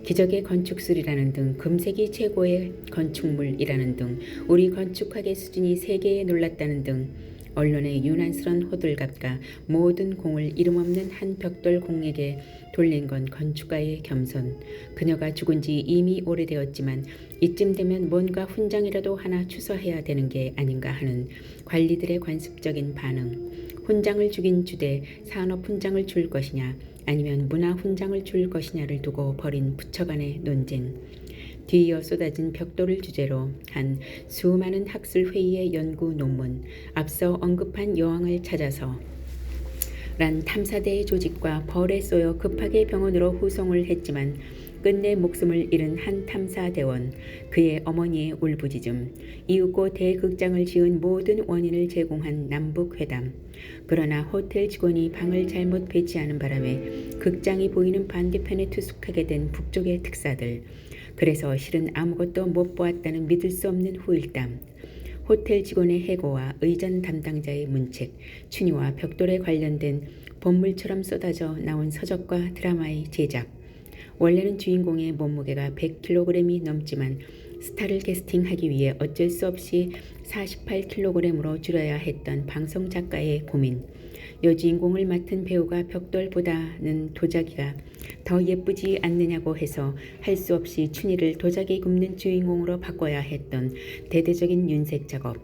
[SPEAKER 1] 기적의 건축술이라는 등 금세기 최고의 건축물이라는 등 우리 건축학의 수준이 세계에 놀랐다는 등 언론의 유난스런 호들갑과 모든 공을 이름 없는 한 벽돌 공에게 돌린 건 건축가의 겸손. 그녀가 죽은 지 이미 오래되었지만 이쯤 되면 뭔가 훈장이라도 하나 추서해야 되는 게 아닌가 하는 관리들의 관습적인 반응. 훈장을 주긴 주되 산업 훈장을 줄 것이냐 아니면 문화 훈장을 줄 것이냐를 두고 벌인 부처간의 논쟁. 뒤이어 쏟아진 벽돌을 주제로 한 수많은 학술 회의의 연구 논문, 앞서 언급한 여왕을 찾아서 란 탐사대의 조직과 벌에 쏘여 급하게 병원으로 후송을 했지만 끝내 목숨을 잃은 한 탐사대원, 그의 어머니의 울부짖음, 이윽고 대극장을 지은 모든 원인을 제공한 남북회담. 그러나 호텔 직원이 방을 잘못 배치하는 바람에 극장이 보이는 반대편에 투숙하게 된 북쪽의 특사들. 그래서 실은 아무것도 못 보았다는 믿을 수 없는 후일담. 호텔 직원의 해고와 의전 담당자의 문책, 춘희와 벽돌에 관련된 본물처럼 쏟아져 나온 서적과 드라마의 제작. 원래는 주인공의 몸무게가 100kg이 넘지만 스타를 캐스팅하기 위해 어쩔 수 없이 48kg으로 줄여야 했던 방송 작가의 고민. 여주인공을 맡은 배우가 벽돌보다는 도자기가 더 예쁘지 않느냐고 해서 할 수 없이 춘희를 도자기 굽는 주인공으로 바꿔야 했던 대대적인 윤색 작업.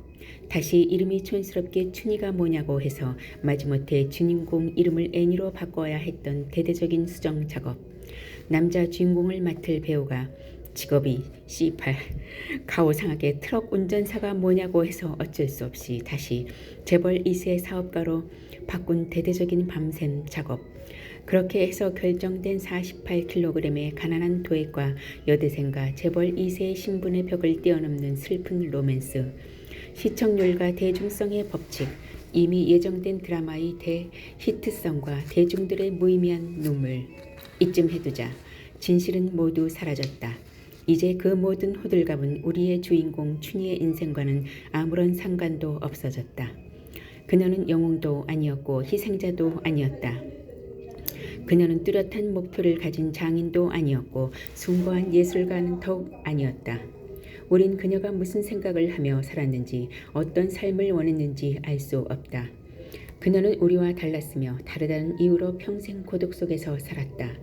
[SPEAKER 1] 다시 이름이 촌스럽게 춘희가 뭐냐고 해서 마지못해 주인공 이름을 애니로 바꿔야 했던 대대적인 수정 작업. 남자 주인공을 맡을 배우가 직업이 C8 가오상하게 트럭 운전사가 뭐냐고 해서 어쩔 수 없이 다시 재벌 2세 사업가로 바꾼 대대적인 밤샘 작업. 그렇게 해서 결정된 48kg의 가난한 도액과 여대생과 재벌 2세의 신분의 벽을 뛰어넘는 슬픈 로맨스. 시청률과 대중성의 법칙. 이미 예정된 드라마의 대히트성과 대중들의 무의미한 눈물. 이쯤 해두자. 진실은 모두 사라졌다. 이제 그 모든 호들갑은 우리의 주인공 춘희의 인생과는 아무런 상관도 없어졌다. 그녀는 영웅도 아니었고 희생자도 아니었다. 그녀는 뚜렷한 목표를 가진 장인도 아니었고 숭고한 예술가는 더욱 아니었다. 우린 그녀가 무슨 생각을 하며 살았는지 어떤 삶을 원했는지 알 수 없다. 그녀는 우리와 달랐으며 다르다는 이유로 평생 고독 속에서 살았다.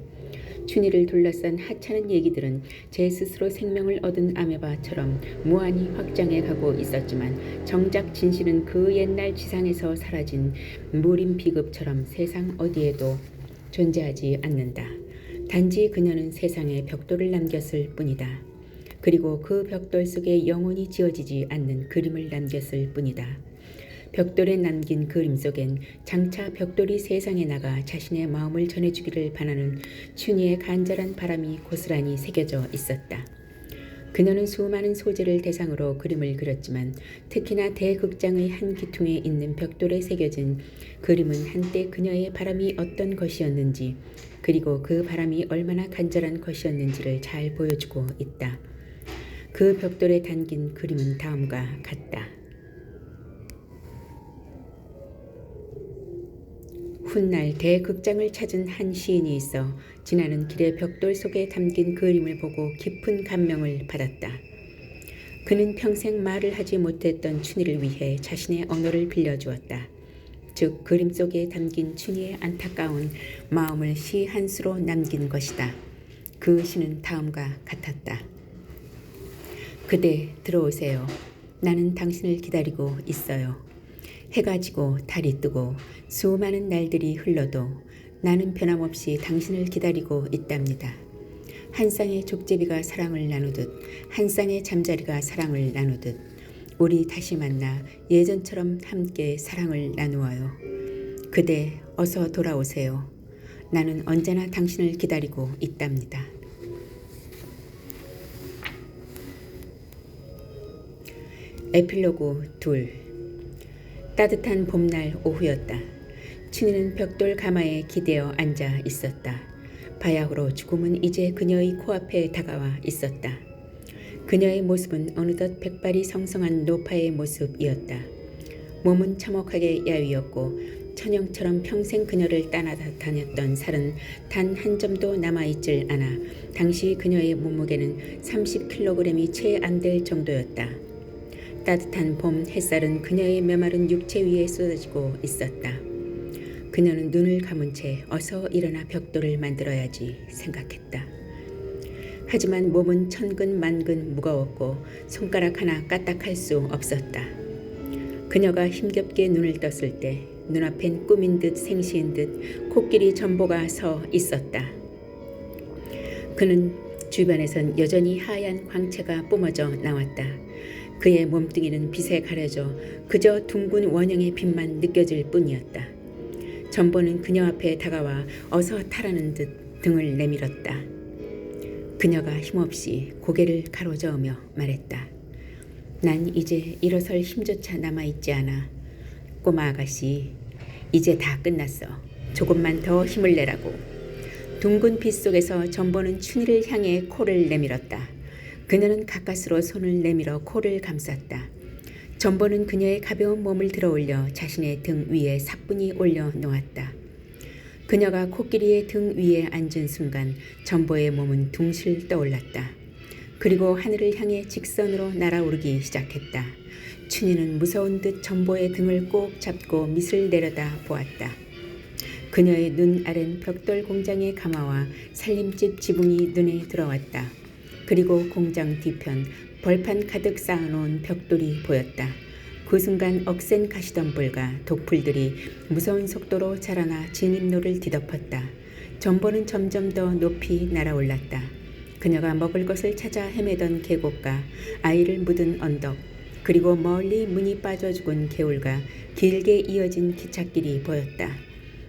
[SPEAKER 1] 춘희를 둘러싼 하찮은 얘기들은 제 스스로 생명을 얻은 아메바처럼 무한히 확장해 가고 있었지만 정작 진실은 그 옛날 지상에서 사라진 무림 비급처럼 세상 어디에도 존재하지 않는다. 단지 그녀는 세상에 벽돌을 남겼을 뿐이다. 그리고 그 벽돌 속에 영원히 지워지지 않는 그림을 남겼을 뿐이다. 벽돌에 남긴 그림 속엔 장차 벽돌이 세상에 나가 자신의 마음을 전해주기를 바라는 춘희의 간절한 바람이 고스란히 새겨져 있었다. 그녀는 수많은 소재를 대상으로 그림을 그렸지만 특히나 대극장의 한 기퉁에 있는 벽돌에 새겨진 그림은 한때 그녀의 바람이 어떤 것이었는지 그리고 그 바람이 얼마나 간절한 것이었는지를 잘 보여주고 있다. 그 벽돌에 담긴 그림은 다음과 같다. 훗날 대극장을 찾은 한 시인이 있어 지나는 길에 벽돌 속에 담긴 그림을 보고 깊은 감명을 받았다. 그는 평생 말을 하지 못했던 춘희를 위해 자신의 언어를 빌려주었다. 즉 그림 속에 담긴 춘희의 안타까운 마음을 시 한 수로 남긴 것이다. 그 시는 다음과 같았다. 그대 들어오세요. 나는 당신을 기다리고 있어요. 해가 지고 달이 뜨고 수많은 날들이 흘러도 나는 변함없이 당신을 기다리고 있답니다. 한 쌍의 족제비가 사랑을 나누듯 한 쌍의 잠자리가 사랑을 나누듯 우리 다시 만나 예전처럼 함께 사랑을 나누어요. 그대 어서 돌아오세요. 나는 언제나 당신을 기다리고 있답니다. 에필로그 2. 따뜻한 봄날 오후였다. 춘희는 벽돌 가마에 기대어 앉아 있었다. 바야흐로 죽음은 이제 그녀의 코앞에 다가와 있었다. 그녀의 모습은 어느덧 백발이 성성한 노파의 모습이었다. 몸은 참혹하게 야위었고 천영처럼 평생 그녀를 따라다녔던 살은 단 한 점도 남아있질 않아 당시 그녀의 몸무게는 30kg이 채 안 될 정도였다. 따뜻한 봄 햇살은 그녀의 메마른 육체 위에 쏟아지고 있었다. 그녀는 눈을 감은 채 어서 일어나 벽돌을 만들어야지 생각했다. 하지만 몸은 천근만근 무거웠고 손가락 하나 까딱할 수 없었다. 그녀가 힘겹게 눈을 떴을 때 눈앞엔 꿈인 듯 생시인 듯 코끼리 전보가 서 있었다. 그는 주변에선 여전히 하얀 광채가 뿜어져 나왔다. 그의 몸뚱이는 빛에 가려져 그저 둥근 원형의 빛만 느껴질 뿐이었다. 전보는 그녀 앞에 다가와 어서 타라는 듯 등을 내밀었다. 그녀가 힘없이 고개를 가로저으며 말했다. 난 이제 일어설 힘조차 남아있지 않아. 꼬마 아가씨, 이제 다 끝났어. 조금만 더 힘을 내라고. 둥근 빛 속에서 전보는 춘희를 향해 코를 내밀었다. 그녀는 가까스로 손을 내밀어 코를 감쌌다. 전보는 그녀의 가벼운 몸을 들어올려 자신의 등 위에 사뿐히 올려 놓았다. 그녀가 코끼리의 등 위에 앉은 순간 전보의 몸은 둥실 떠올랐다. 그리고 하늘을 향해 직선으로 날아오르기 시작했다. 춘희는 무서운 듯 전보의 등을 꼭 잡고 밑을 내려다 보았다. 그녀의 눈 아랜 벽돌 공장의 가마와 살림집 지붕이 눈에 들어왔다. 그리고 공장 뒤편 벌판 가득 쌓아놓은 벽돌이 보였다. 그 순간 억센 가시덤불과 독풀들이 무서운 속도로 자라나 진입로를 뒤덮었다. 전보는 점점 더 높이 날아올랐다. 그녀가 먹을 것을 찾아 헤매던 계곡과 아이를 묻은 언덕, 그리고 멀리 문이 빠져 죽은 개울과 길게 이어진 기찻길이 보였다.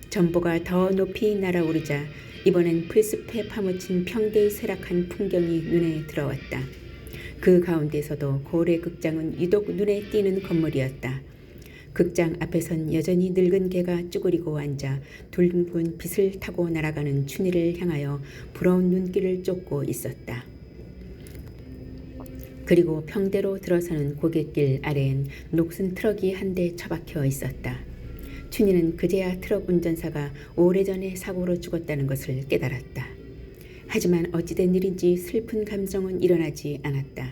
[SPEAKER 1] 전보가 더 높이 날아오르자 이번엔 풀숲에 파묻힌 평대의 쇠락한 풍경이 눈에 들어왔다. 그 가운데서도 고래 극장은 유독 눈에 띄는 건물이었다. 극장 앞에선 여전히 늙은 개가 쭈그리고 앉아 둥근 빛을 타고 날아가는 춘희를 향하여 부러운 눈길을 쫓고 있었다. 그리고 평대로 들어서는 고갯길 아래엔 녹슨 트럭이 한 대 처박혀 있었다. 춘희는 그제야 트럭 운전사가 오래전에 사고로 죽었다는 것을 깨달았다. 하지만 어찌된 일인지 슬픈 감정은 일어나지 않았다.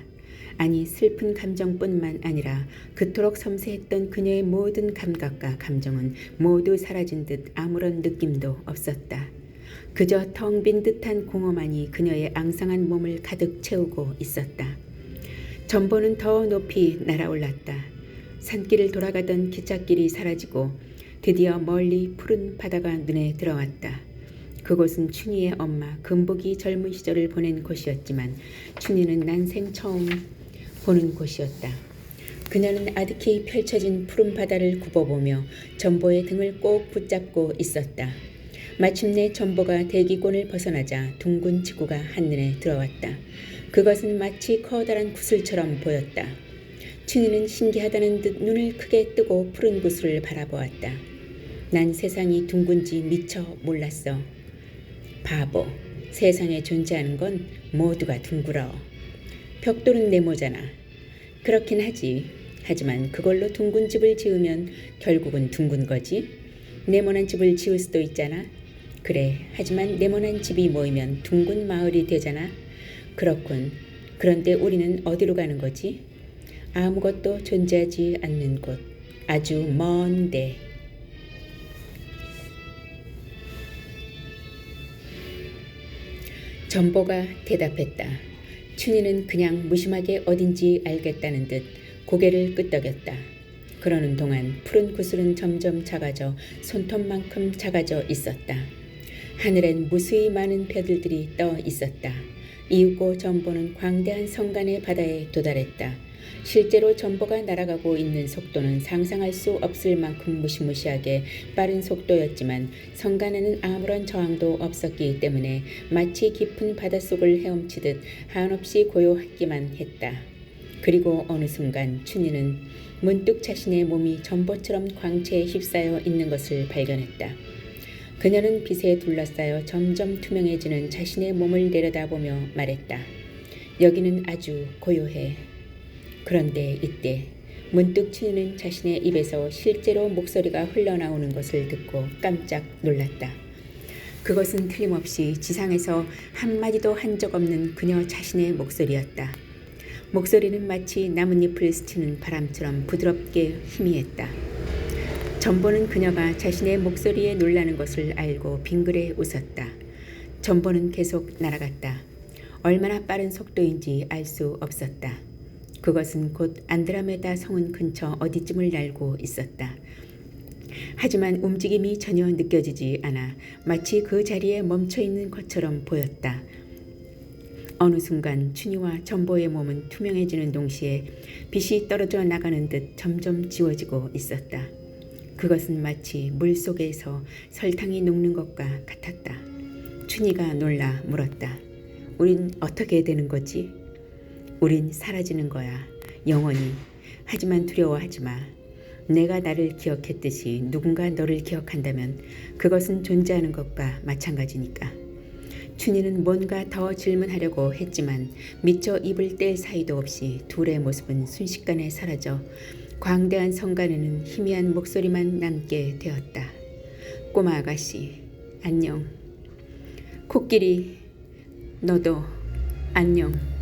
[SPEAKER 1] 아니, 슬픈 감정뿐만 아니라 그토록 섬세했던 그녀의 모든 감각과 감정은 모두 사라진 듯 아무런 느낌도 없었다. 그저 텅 빈 듯한 공허만이 그녀의 앙상한 몸을 가득 채우고 있었다. 전보는 더 높이 날아올랐다. 산길을 돌아가던 기찻길이 사라지고 드디어 멀리 푸른 바다가 눈에 들어왔다. 그곳은 춘희의 엄마 금복이 젊은 시절을 보낸 곳이었지만 춘희는 난생 처음 보는 곳이었다. 그녀는 아득히 펼쳐진 푸른 바다를 굽어보며 전보의 등을 꼭 붙잡고 있었다. 마침내 전보가 대기권을 벗어나자 둥근 지구가 한눈에 들어왔다. 그것은 마치 커다란 구슬처럼 보였다. 춘희는 신기하다는 듯 눈을 크게 뜨고 푸른 구슬을 바라보았다. 난 세상이 둥근지 미처 몰랐어. 바보, 세상에 존재하는 건 모두가 둥글어. 벽돌은 네모잖아. 그렇긴 하지. 하지만 그걸로 둥근 집을 지으면 결국은 둥근 거지. 네모난 집을 지을 수도 있잖아. 그래, 하지만 네모난 집이 모이면 둥근 마을이 되잖아. 그렇군. 그런데 우리는 어디로 가는 거지? 아무것도 존재하지 않는 곳. 아주 먼 데. 전보가 대답했다. 춘희는 그냥 무심하게 어딘지 알겠다는 듯 고개를 끄덕였다. 그러는 동안 푸른 구슬은 점점 작아져 손톱만큼 작아져 있었다. 하늘엔 무수히 많은 별들이 떠 있었다. 이윽고 전보는 광대한 성간의 바다에 도달했다. 실제로 전보가 날아가고 있는 속도는 상상할 수 없을 만큼 무시무시하게 빠른 속도였지만 성간에는 아무런 저항도 없었기 때문에 마치 깊은 바닷속을 헤엄치듯 한없이 고요하기만 했다. 그리고 어느 순간 춘희는 문득 자신의 몸이 전보처럼 광채에 휩싸여 있는 것을 발견했다. 그녀는 빛에 둘러싸여 점점 투명해지는 자신의 몸을 내려다보며 말했다. 여기는 아주 고요해. 그런데 이때 문득 춘희는 자신의 입에서 실제로 목소리가 흘러나오는 것을 듣고 깜짝 놀랐다. 그것은 틀림없이 지상에서 한마디도 한 적 없는 그녀 자신의 목소리였다. 목소리는 마치 나뭇잎을 스치는 바람처럼 부드럽게 희미했다. 전보는 그녀가 자신의 목소리에 놀라는 것을 알고 빙그레 웃었다. 전보는 계속 날아갔다. 얼마나 빠른 속도인지 알 수 없었다. 그것은 곧 안드라메다 성운 근처 어디쯤을 날고 있었다. 하지만 움직임이 전혀 느껴지지 않아 마치 그 자리에 멈춰있는 것처럼 보였다. 어느 순간 춘희와 전보의 몸은 투명해지는 동시에 빛이 떨어져 나가는 듯 점점 지워지고 있었다. 그것은 마치 물속에서 설탕이 녹는 것과 같았다. 춘희가 놀라 물었다. 우린 어떻게 되는 거지? 우린 사라지는 거야. 영원히. 하지만 두려워하지 마. 내가 나를 기억했듯이 누군가 너를 기억한다면 그것은 존재하는 것과 마찬가지니까. 춘희는 뭔가 더 질문하려고 했지만 미처 입을 뗄 사이도 없이 둘의 모습은 순식간에 사라져 광대한 성간에는 희미한 목소리만 남게 되었다. 꼬마 아가씨, 안녕. 코끼리, 너도 안녕.